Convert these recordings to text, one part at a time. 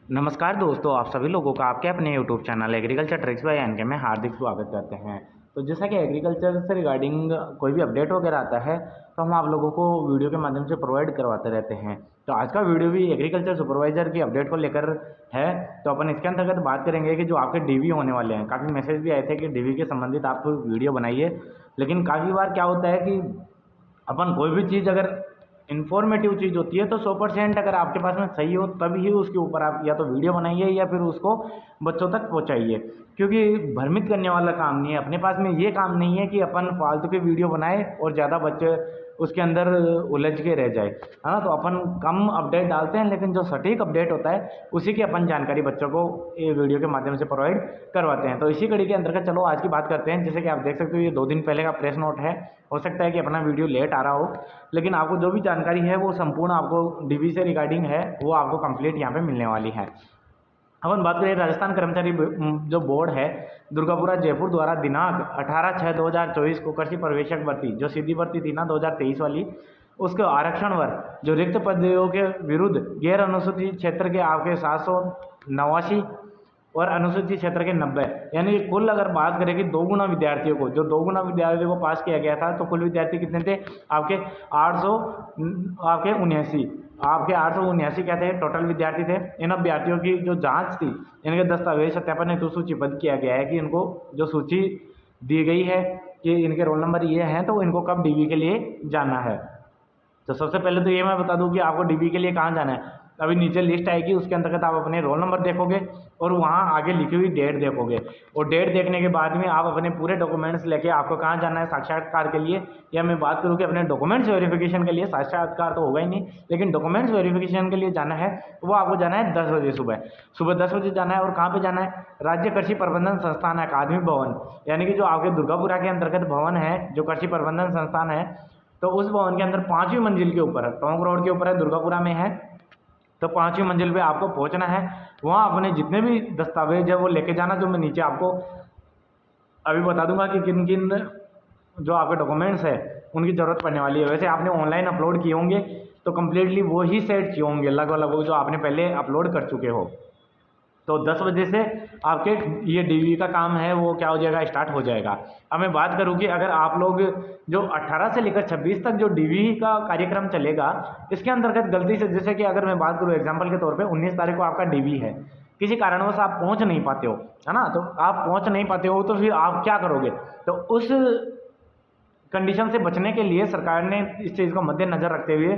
नमस्कार दोस्तों, आप सभी लोगों का आपके अपने YouTube channel agriculture tricks by NK में हार्दिक स्वागत करते हैं। तो जैसा कि एग्रीकल्चर से रिगार्डिंग कोई भी अपडेट वगैरह आता है तो हम आप लोगों को वीडियो के माध्यम से प्रोवाइड करवाते रहते हैं। तो आज का वीडियो भी एग्रीकल्चर सुपरवाइज़र की अपडेट को लेकर है। तो अपन इसके अंतर्गत बात करेंगे कि जो आपके डीवी होने वाले हैं, काफ़ी मैसेज भी आए थे कि डीवी के संबंधित आप वीडियो बनाइए, लेकिन काफ़ी बार क्या होता है कि अपन कोई भी चीज़ अगर इन्फॉर्मेटिव चीज़ होती है तो 100% अगर आपके पास में सही हो तभी उसके ऊपर आप या तो वीडियो बनाइए या फिर उसको बच्चों तक पहुंचाइए, क्योंकि भ्रमित करने वाला काम नहीं है। अपने पास में ये काम नहीं है कि अपन फालतू की वीडियो बनाए और ज़्यादा बच्चे उसके अंदर उलझ के रह जाए, है ना। तो अपन कम अपडेट डालते हैं, लेकिन जो सटीक अपडेट होता है उसी की अपन जानकारी बच्चों को ये वीडियो के माध्यम से प्रोवाइड करवाते हैं। तो इसी कड़ी के अंतर्गत चलो आज की बात करते हैं। जैसे कि आप देख सकते हो, ये 2 दिन पहले का प्रेस नोट है। हो सकता है कि अपना वीडियो लेट आ रहा हो, लेकिन आपको जो भी जानकारी है वो संपूर्ण आपको डीवी से रिगार्डिंग है वो आपको कंप्लीट यहाँ पे मिलने वाली है। अपन बात करें राजस्थान कर्मचारी जो बोर्ड है दुर्गापुरा जयपुर द्वारा दिनांक 18/6/2024 को कृषि पर्यवेक्षक भर्ती जो सीधी भर्ती थी ना 2023 वाली, उसके आरक्षण वर्ग जो रिक्त पदों के विरुद्ध गैर अनुसूचित क्षेत्र के आपके 789 और अनुसूचित क्षेत्र के 90, यानी कि कुल अगर बात करें कि 2 गुना विद्यार्थियों को, जो 2 गुना विद्यार्थियों को पास किया गया था, तो कुल विद्यार्थी कितने थे आपके 879 क्या थे टोटल विद्यार्थी थे। इन अभ्यर्थियों की जो जांच थी, इनके दस्तावेज सत्यापन हेतु सूचीबद्ध किया गया है कि इनको जो सूची दी गई है कि इनके रोल नंबर ये हैं, तो इनको कब डीवी के लिए जाना है। तो सबसे पहले तो ये मैं बता दूं कि आपको डीबी के लिए कहाँ जाना है। अभी नीचे लिस्ट आएगी, उसके अंतर्गत आप अपने रोल नंबर देखोगे और वहाँ आगे लिखी हुई डेट देखोगे, और डेट देखने के बाद में आप अपने पूरे डॉक्यूमेंट्स लेके आपको कहाँ जाना है साक्षात्कार के लिए। या मैं बात करूँ कि अपने डॉक्यूमेंट्स वेरिफिकेशन के लिए, साक्षात्कार तो होगा ही नहीं, लेकिन डॉक्यूमेंट्स वेरिफिकेशन के लिए जाना है, वो आपको जाना है 10 बजे सुबह 10 बजे जाना है। और कहाँ पर जाना है? राज्य कृषि प्रबंधन संस्थान अकादमी भवन, यानी कि जो आपके दुर्गापुरा के अंतर्गत भवन है, जो कृषि प्रबंधन संस्थान है, तो उस भवन के अंदर 5वीं मंजिल के ऊपर है, टोंक रोड के ऊपर है, दुर्गापुरा में है। तो 5वीं मंजिल पे आपको पहुंचना है। वहाँ अपने जितने भी दस्तावेज है वो लेके जाना, जो मैं नीचे आपको अभी बता दूंगा कि किन किन जो आपके डॉक्यूमेंट्स है उनकी ज़रूरत पड़ने वाली है। वैसे आपने ऑनलाइन अपलोड किए होंगे तो कम्प्लीटली वो ही सेट किए होंगे, लगभग जो आपने पहले अपलोड कर चुके हो। तो 10 बजे से आपके ये डीवी का काम है वो क्या हो जाएगा, स्टार्ट हो जाएगा। अब मैं बात करूँ कि अगर आप लोग जो 18 से लेकर 26 तक जो डीवी का कार्यक्रम चलेगा, इसके अंतर्गत गलती से, जैसे कि अगर मैं बात करूँ एग्जांपल के तौर पे 19 तारीख को आपका डीवी है, किसी कारणवश आप पहुँच नहीं पाते हो, है ना, तो आप पहुँच नहीं पाते हो तो फिर आप क्या करोगे। तो उस कंडीशन से बचने के लिए सरकार ने इस चीज़ को मद्देनजर रखते हुए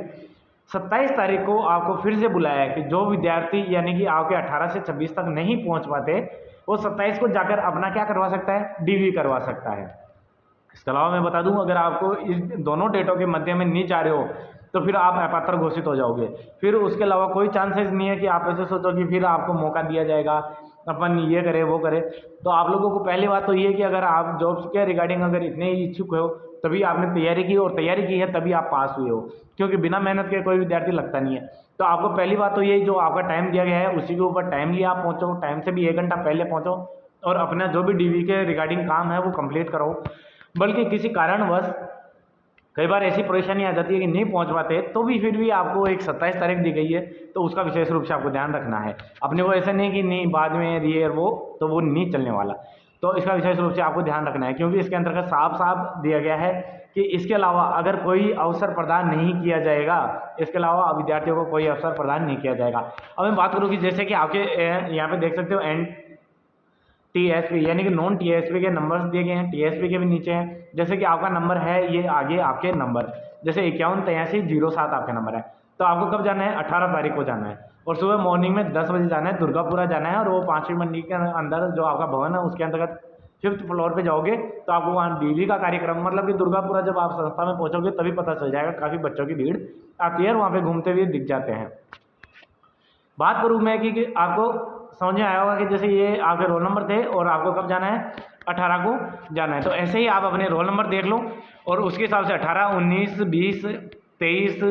27 तारीख को आपको फिर से बुलाया है कि जो विद्यार्थी यानी कि आपके 18 से 26 तक नहीं पहुंच पाते, वो 27 को जाकर अपना क्या करवा सकता है, डीवी करवा सकता है। इसके अलावा मैं बता दूं, अगर आपको इस दोनों डेटों के मध्य में नहीं जा रहे हो तो फिर आप अपात्र घोषित हो जाओगे। फिर उसके अलावा कोई चांसेस नहीं है कि आप ऐसे सोचो कि फिर आपको मौका दिया जाएगा, अपन ये करें वो करें। तो आप लोगों को पहली बात तो ये है कि अगर आप जॉब्स के रिगार्डिंग अगर इतने ही इच्छुक हो, तभी आपने तैयारी की, और तैयारी की है तभी आप पास हुए हो, क्योंकि बिना मेहनत के कोई विद्यार्थी लगता नहीं है। तो आपको पहली बात तो ये, जो आपका टाइम दिया गया है उसी के ऊपर टाइमली आप पहुँचो, टाइम से भी 1 घंटा पहले पहुँचो और अपना जो भी डीवी के रिगार्डिंग काम है वो कंप्लीट करो। बल्कि किसी कारणवश कई बार ऐसी परेशानी आ जाती है कि नहीं पहुंच पाते, तो भी फिर भी आपको एक 27 तारीख दी गई है, तो उसका विशेष रूप से आपको ध्यान रखना है। अपने को ऐसा नहीं कि नहीं बाद में रियर वो नहीं चलने वाला, तो इसका विशेष रूप से आपको ध्यान रखना है, क्योंकि इसके अंतर्गत साफ साफ दिया गया है कि इसके अलावा अगर कोई अवसर प्रदान नहीं किया जाएगा, इसके अलावा विद्यार्थियों को कोई अवसर प्रदान नहीं किया जाएगा। अब मैं बात करूँ कि जैसे कि आपके यहाँ पे देख सकते हो टीएसपी यानी कि नॉन टीएसपी के नंबर्स दिए गए हैं, टीएसपी के भी नीचे हैं। जैसे कि आपका नंबर है, ये आगे आपके नंबर जैसे 518307 आपका नंबर है, तो आपको कब जाना है, 18 तारीख को जाना है, और सुबह मॉर्निंग में 10 बजे जाना है, दुर्गापुरा जाना है। और वो 5वीं मंडी के अंदर जो आपका भवन है उसके अंतर्गत 5th फ्लोर पे जाओगे तो आपको वहाँ डीवी का कार्यक्रम, मतलब कि दुर्गापुरा जब आप संस्था में पहुँचोगे तभी पता चल जाएगा। काफ़ी बच्चों की भीड़ आती है, वहाँ पे घूमते हुए दिख जाते हैं। बात करूँ मैं कि आपको समझ में आया होगा कि जैसे ये आपके रोल नंबर थे और आपको कब जाना है, 18 को जाना है। तो ऐसे ही आप अपने रोल नंबर देख लो और उसके हिसाब से 18, 19, 20, 23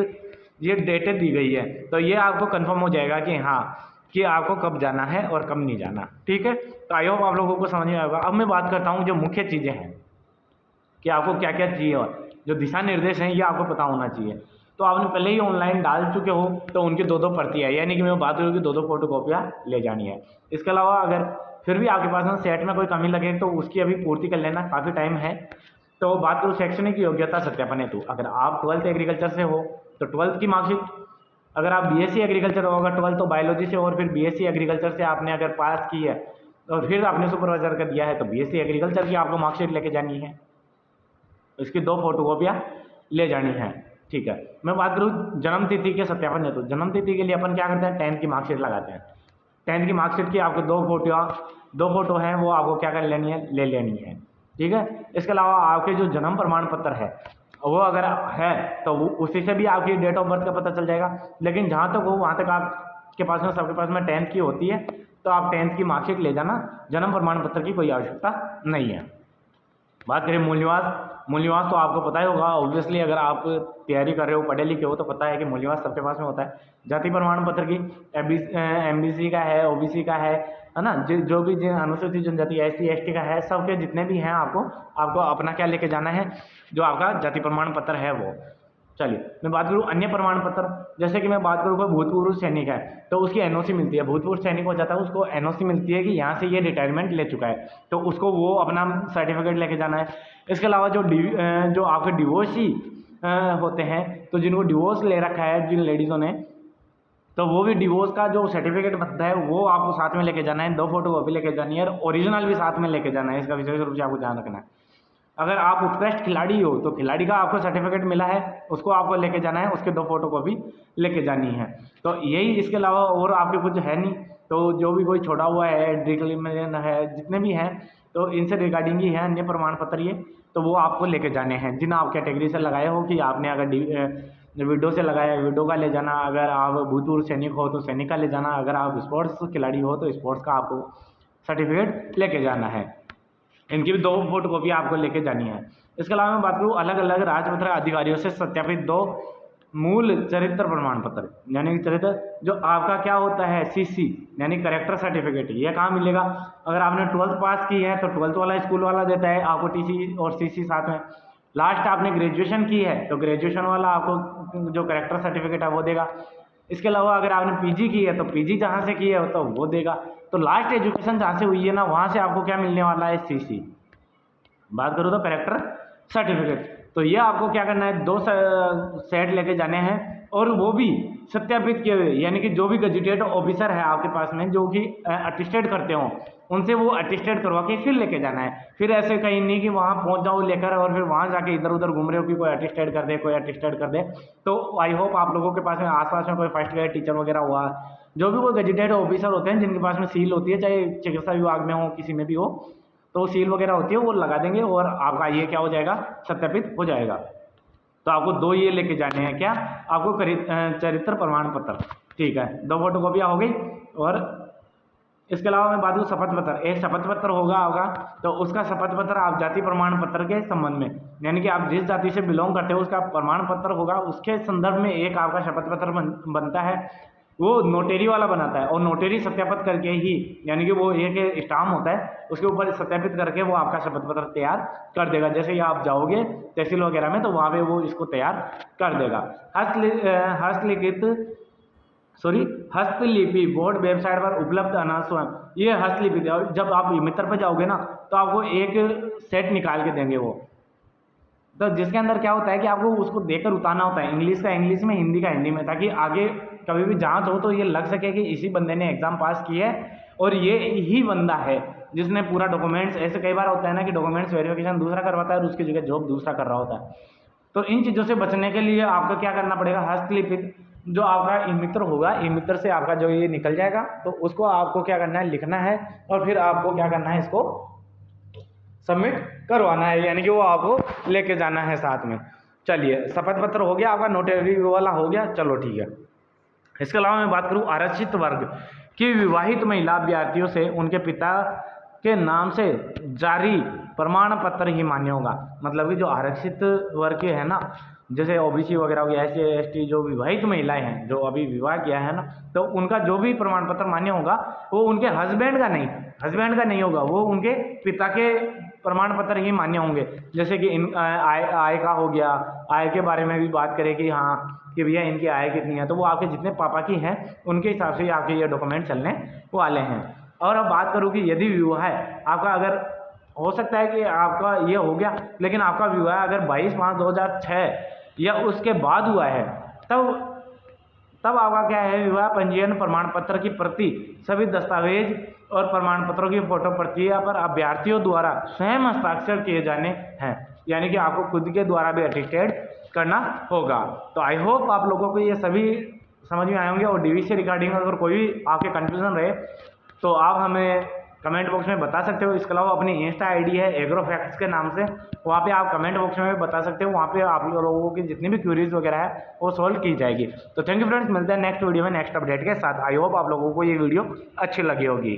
ये डेटें दी गई है, तो ये आपको कंफर्म हो जाएगा कि हाँ कि आपको कब जाना है और कब नहीं जाना। ठीक है, तो आई होप आप लोगों को समझ में आएगा। अब मैं बात करता हूँ जो मुख्य चीज़ें हैं कि आपको क्या क्या चाहिए, और जो दिशा निर्देश हैं ये आपको पता होना चाहिए। तो आपने पहले ही ऑनलाइन डाल चुके हो तो उनकी 2-2 प्रति है, यानी कि मैं बात करूँ कि 2-2 फोटोकॉपियाँ ले जानी है। इसके अलावा अगर फिर भी आपके पास में सेट में कोई कमी लगे तो उसकी अभी पूर्ति कर लेना, काफ़ी टाइम है। तो बात करूँ शैक्षणिक योग्यता सत्यापन हेतु, अगर आप 12th एग्रीकल्चर से हो तो 12th की मार्कशीट, अगर आप बीएससी एग्रीकल्चर होगा 12th तो बायोलॉजी से, और फिर बीएससी एग्रीकल्चर से आपने अगर पास की है और फिर आपने सुपरवाइजर का दिया है तो बीएससी एग्रीकल्चर की आपको मार्कशीट लेके जानी है, इसकी 2 फोटोकॉपियाँ ले जानी है। ठीक है, मैं बात करूँ जन्म तिथि के सत्यापन हेतु, जन्म तिथि के लिए अपन क्या करते हैं, 10th की मार्कशीट लगाते हैं। 10th की मार्कशीट की आपको 2 फोटो हैं वो आपको क्या कर लेनी है, ले लेनी है। ठीक है, इसके अलावा आपके जो जन्म प्रमाण पत्र है वो अगर है तो वो उसी से भी आपकी डेट ऑफ बर्थ का पता चल जाएगा, लेकिन जहाँ तक हो वहाँ तक आपके पास में सबके पास में 10th की होती है तो आप 10th की मार्कशीट ले जाना, जन्म प्रमाण पत्र की कोई आवश्यकता नहीं है। बात करें मूल्यवास तो आपको पता ही होगा ऑब्वियसली, अगर आप तैयारी कर रहे हो, पढ़े लिखे हो तो पता है कि मूल्यवास सबके पास में होता है। जाति प्रमाण पत्र की एमबीसी का है, ओबीसी का है ना, जो भी अनुसूचित जनजाति एससी एसटी का है, सबके जितने भी हैं आपको अपना क्या लेके जाना है, जो आपका जाति प्रमाण पत्र है वो। चलिए मैं बात करूँ अन्य प्रमाण पत्र, जैसे कि मैं बात करूँ कोई भूतपूर्व सैनिक है तो उसकी एनओसी मिलती है, भूतपूर्व सैनिक हो जाता है उसको एनओसी मिलती है कि यहाँ से ये रिटायरमेंट ले चुका है, तो उसको वो अपना सर्टिफिकेट लेके जाना है। इसके अलावा जो आपके डिवोर्सी होते हैं, तो जिनको डिवोर्स ले रखा है जिन लेडीज़ों ने, तो वो भी डिवोर्स का जो सर्टिफिकेट बनता है वो आपको साथ में लेके जाना है, 2 फोटोकॉपी लेके जानी है और ओरिजिनल भी साथ में लेके जाना है, इसका विशेष रूप से आपको ध्यान रखना है। अगर आप उत्कृष्ट खिलाड़ी हो तो खिलाड़ी का आपको सर्टिफिकेट मिला है, उसको आपको लेके जाना है, उसके 2 फोटोकॉपी लेके जानी है। तो यही, इसके अलावा और आपके कुछ है नहीं, तो जो भी कोई छोड़ा हुआ है, डिक्लेमेशन है, जितने भी हैं तो इनसे रिगार्डिंग ही है अन्य प्रमाण पत्र ये, तो वो आपको लेके जाने हैं जिन आप कैटेगरी से लगाए हो, कि आपने अगर विडो से लगाया है विडो का ले जाना, अगर आप भूतपूर्व सैनिक हो तो सैनिक का ले जाना, अगर आप स्पोर्ट्स खिलाड़ी हो तो स्पोर्ट्स का आपको सर्टिफिकेट लेके जाना है। इनकी भी 2 फोटोकॉपी आपको लेके जानी है। इसके अलावा मैं बात करूँ अलग अलग राजपत्र अधिकारियों से सत्यापित 2 मूल चरित्र प्रमाण पत्र, यानी कि चरित्र जो आपका क्या होता है सीसी यानी कैरेक्टर सर्टिफिकेट, ये कहाँ मिलेगा, अगर आपने 12th पास की है तो 12th वाला स्कूल वाला देता है आपको टीसी और सीसी साथ में। लास्ट आपने ग्रेजुएशन की है तो ग्रेजुएशन वाला आपको जो कैरेक्टर सर्टिफिकेट है वो देगा। इसके अलावा अगर आपने पीजी की है तो पीजी जहाँ से की है तो वो देगा। तो लास्ट एजुकेशन जहाँ से हुई है ना, वहाँ से आपको क्या मिलने वाला है, सीसी। बात करूँ तो कैरेक्टर सर्टिफिकेट, तो ये आपको क्या करना है, 2 सेट लेके जाने हैं और वो भी सत्यापित किए हुए, यानी कि जो भी गजेटेड ऑफिसर है आपके पास में जो कि अटेस्टेड करते हो उनसे वो अटेस्टेड करवा के फिर लेके जाना है। फिर ऐसे कहीं नहीं कि वहाँ पहुँच जाओ लेकर और फिर वहाँ जाके इधर उधर घूम रहे हो कि कोई अटेस्टेड कर दे कोई अटेस्टेड कर दे। तो आई होप आप लोगों के पास में आसपास में कोई फर्स्ट ग्रेड टीचर वगैरह हुआ, जो भी कोई गजेटेड ऑफिसर होते हैं जिनके पास में सील होती है, चाहे चिकित्सा विभाग में हो किसी में भी हो, तो सील वगैरह होती है वो लगा देंगे और आपका ये क्या हो जाएगा, सत्यापित हो जाएगा। तो आपको 2 ये लेके जाने हैं, क्या आपको चरित्र प्रमाण पत्र, ठीक है, 2 फोटोकॉपियाँ हो गई। और इसके अलावा मैं बात करूँ शपथ पत्र, एक शपथ पत्र होगा आपका, तो उसका शपथ पत्र आप जाति प्रमाण पत्र के संबंध में, यानी कि आप जिस जाति से बिलोंग करते हो उसका प्रमाण पत्र होगा, उसके संदर्भ में एक आपका शपथ पत्र बनता है, वो नोटेरी वाला बनाता है और नोटेरी सत्यापित करके ही, यानी कि वो एक स्टाम्प होता है उसके ऊपर सत्यापित करके वो आपका शपथ पत्र तैयार कर देगा। जैसे ही आप जाओगे तहसील वगैरह में तो वहाँ पे वो इसको तैयार कर देगा। हस्तलिपि बोर्ड वेबसाइट पर उपलब्ध अनाज स्वयं, ये हस्तलिपि जब आप मित्र पर जाओगे ना तो आपको एक सेट निकाल के देंगे वो, तो जिसके अंदर क्या होता है कि आपको उसको देकर उतारना होता है, इंग्लिश का इंग्लिश में, हिंदी का हिंदी में, ताकि आगे कभी भी जांच हो तो ये लग सके कि इसी बंदे ने एग्जाम पास की है और ये ही बंदा है जिसने पूरा डॉक्यूमेंट्स, ऐसे कई बार होता है ना कि डॉक्यूमेंट्स वेरिफिकेशन दूसरा करवाता है और उसकी जगह जॉब दूसरा कर रहा होता है। तो इन चीज़ों से बचने के लिए आपको क्या करना पड़ेगा, हस्तलिपित जो आपका ई मित्र होगा, ई मित्र से आपका जो ये निकल जाएगा तो उसको आपको क्या करना है, लिखना है और फिर आपको क्या करना है, इसको सबमिट करवाना है, यानी कि वो आपको लेके जाना है साथ में। चलिए शपथ पत्र हो गया आपका, नोटरी वाला हो गया, चलो ठीक है। इसके अलावा मैं बात करूँ आरक्षित वर्ग की विवाहित महिला अभ्यर्थियों से उनके पिता के नाम से जारी प्रमाण पत्र ही मान्य होगा। मतलब कि जो आरक्षित वर्ग के है ना, जैसे ओबीसी वगैरह हो गया, SC ST जो विवाहित महिलाएं हैं जो अभी विवाह किया है ना, तो उनका जो भी प्रमाण पत्र मान्य होगा वो उनके हस्बैंड का नहीं होगा, वो उनके पिता के प्रमाण पत्र ही मान्य होंगे। जैसे कि आय का हो गया, आय के बारे में भी बात करें कि हाँ कि भैया इनकी आय कितनी है, तो वो आपके जितने पापा की हैं उनके हिसाब से ही आपके ये डॉक्यूमेंट चलने वाले हैं। और अब बात करूँ कि यदि विवाह है आपका, अगर हो सकता है कि आपका ये हो गया लेकिन आपका विवाह अगर 22/5/2006 या उसके बाद हुआ है, तब आपका क्या है, विवाह पंजीयन प्रमाण पत्र की प्रति, सभी दस्तावेज और प्रमाण पत्रों की फोटो प्रतियां पर अभ्यर्थियों द्वारा स्वयं हस्ताक्षर किए जाने हैं, यानी कि आपको खुद के द्वारा भी अटेस्टेड करना होगा। तो आई होप आप लोगों को ये सभी समझ में आए होंगे। और डीवीसी रिगार्डिंग अगर कोई भी आपके कन्फ्यूजन रहे तो आप हमें कमेंट बॉक्स में बता सकते हो। इसके अलावा अपनी इंस्टा आईडी है एग्रोफैक्ट्स के नाम से, वहाँ पे आप कमेंट बॉक्स में बता सकते हो, वहाँ पे आप लोगों की जितनी भी क्वेरीज वगैरह है वो सॉल्व की जाएगी। तो थैंक यू फ्रेंड्स, मिलते हैं नेक्स्ट वीडियो में नेक्स्ट अपडेट के साथ। आई होप आप लोगों को ये वीडियो अच्छी लगी होगी।